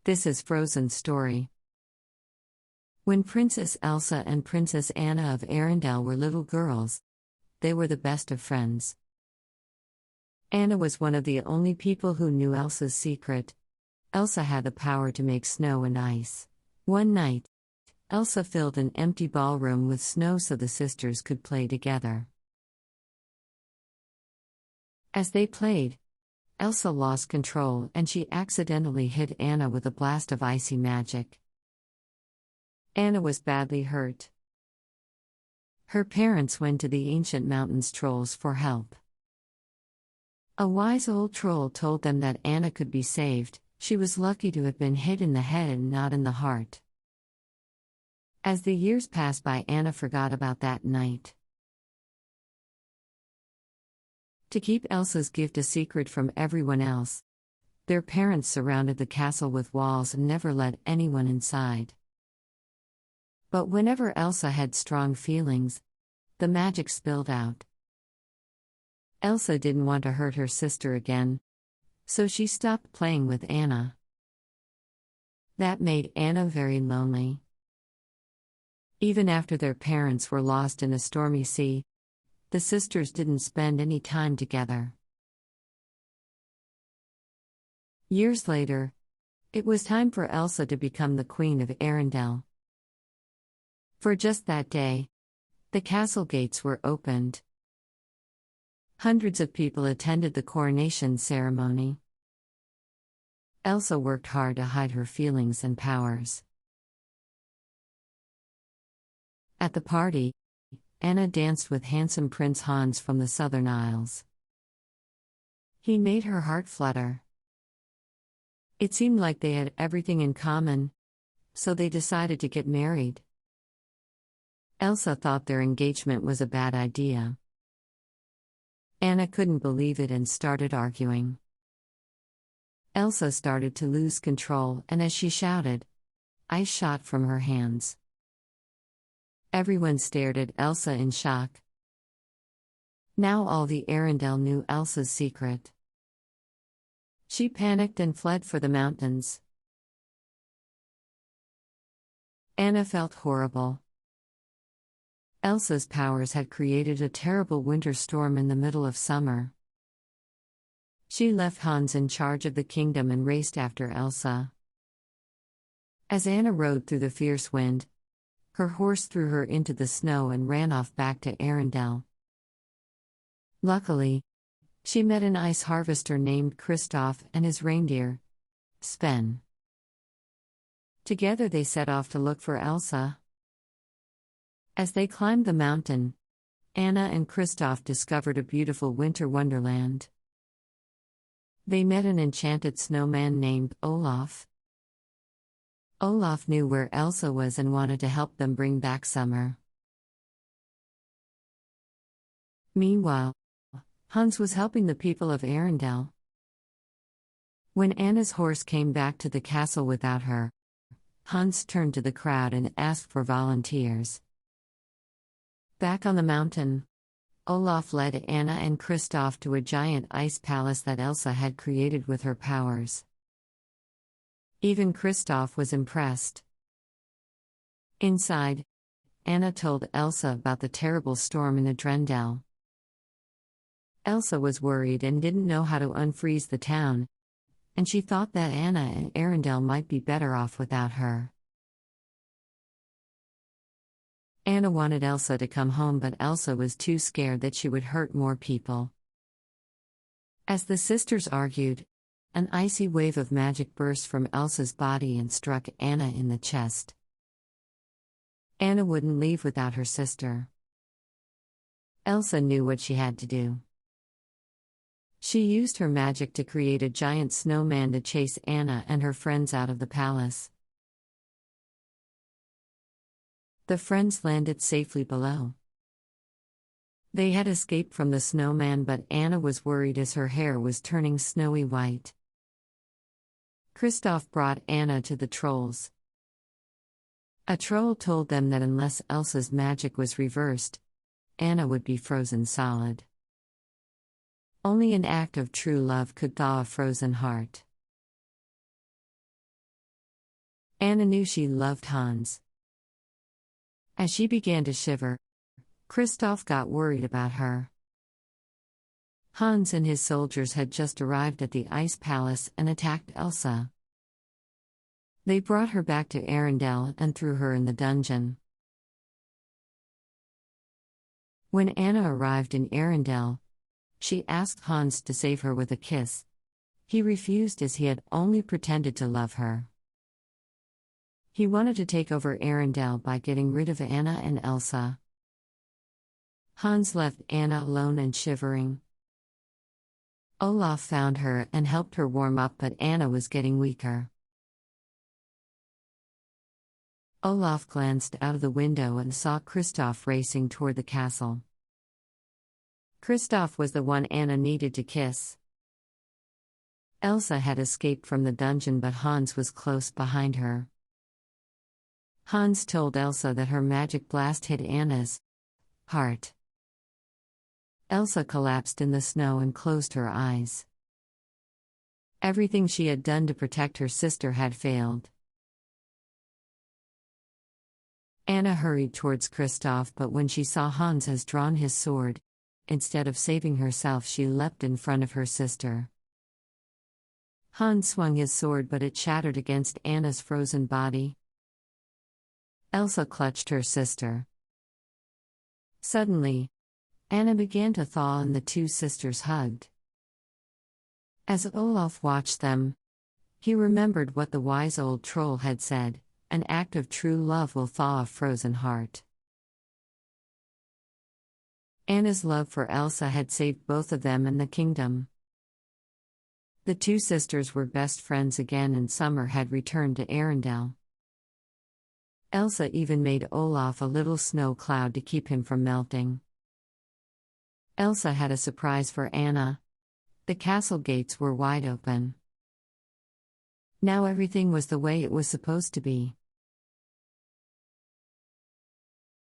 This is Frozen's story. When Princess Elsa and Princess Anna of Arendelle were little girls, they were the best of friends. Anna was one of the only people who knew Elsa's secret. Elsa had the power to make snow and ice. One night, Elsa filled an empty ballroom with snow so the sisters could play together. As they played, Elsa lost control and she accidentally hit Anna with a blast of icy magic. Anna was badly hurt. Her parents went to the ancient mountains trolls for help. A wise old troll told them that Anna could be saved. She was lucky to have been hit in the head and not in the heart. As the years passed by, Anna forgot about that night. To keep Elsa's gift a secret from everyone else, their parents surrounded the castle with walls and never let anyone inside. But whenever Elsa had strong feelings, the magic spilled out. Elsa didn't want to hurt her sister again, so she stopped playing with Anna. That made Anna very lonely. Even after their parents were lost in a stormy sea, the sisters didn't spend any time together. Years later, it was time for Elsa to become the Queen of Arendelle. For just that day, the castle gates were opened. Hundreds of people attended the coronation ceremony. Elsa worked hard to hide her feelings and powers. At the party, Anna danced with handsome Prince Hans from the Southern Isles. He made her heart flutter. It seemed like they had everything in common, so they decided to get married. Elsa thought their engagement was a bad idea. Anna couldn't believe it and started arguing. Elsa started to lose control, and as she shouted, ice shot from her hands. Everyone stared at Elsa in shock. Now all the Arendelle knew Elsa's secret. She panicked and fled for the mountains. Anna felt horrible. Elsa's powers had created a terrible winter storm in the middle of summer. She left Hans in charge of the kingdom and raced after Elsa. As Anna rode through the fierce wind, her horse threw her into the snow and ran off back to Arendelle. Luckily, she met an ice harvester named Kristoff and his reindeer, Sven. Together they set off to look for Elsa. As they climbed the mountain, Anna and Kristoff discovered a beautiful winter wonderland. They met an enchanted snowman named Olaf. Olaf knew where Elsa was and wanted to help them bring back summer. Meanwhile, Hans was helping the people of Arendelle. When Anna's horse came back to the castle without her, Hans turned to the crowd and asked for volunteers. Back on the mountain, Olaf led Anna and Kristoff to a giant ice palace that Elsa had created with her powers. Even Kristoff was impressed. Inside, Anna told Elsa about the terrible storm in Arendelle. Elsa was worried and didn't know how to unfreeze the town, and she thought that Anna and Arendelle might be better off without her. Anna wanted Elsa to come home, but Elsa was too scared that she would hurt more people. As the sisters argued, an icy wave of magic burst from Elsa's body and struck Anna in the chest. Anna wouldn't leave without her sister. Elsa knew what she had to do. She used her magic to create a giant snowman to chase Anna and her friends out of the palace. The friends landed safely below. They had escaped from the snowman, but Anna was worried as her hair was turning snowy white. Kristoff brought Anna to the trolls. A troll told them that unless Elsa's magic was reversed, Anna would be frozen solid. Only an act of true love could thaw a frozen heart. Anna knew she loved Hans. As she began to shiver, Kristoff got worried about her. Hans and his soldiers had just arrived at the Ice Palace and attacked Elsa. They brought her back to Arendelle and threw her in the dungeon. When Anna arrived in Arendelle, she asked Hans to save her with a kiss. He refused as he had only pretended to love her. He wanted to take over Arendelle by getting rid of Anna and Elsa. Hans left Anna alone and shivering. Olaf found her and helped her warm up, but Anna was getting weaker. Olaf glanced out of the window and saw Kristoff racing toward the castle. Kristoff was the one Anna needed to kiss. Elsa had escaped from the dungeon, but Hans was close behind her. Hans told Elsa that her magic blast hit Anna's heart. Elsa collapsed in the snow and closed her eyes. Everything she had done to protect her sister had failed. Anna hurried towards Kristoff, but when she saw Hans has drawn his sword, instead of saving herself, she leapt in front of her sister. Hans swung his sword, but it shattered against Anna's frozen body. Elsa clutched her sister. Suddenly, Anna began to thaw and the two sisters hugged. As Olaf watched them, he remembered what the wise old troll had said: an act of true love will thaw a frozen heart. Anna's love for Elsa had saved both of them and the kingdom. The two sisters were best friends again, and summer had returned to Arendelle. Elsa even made Olaf a little snow cloud to keep him from melting. Elsa had a surprise for Anna. The castle gates were wide open. Now everything was the way it was supposed to be.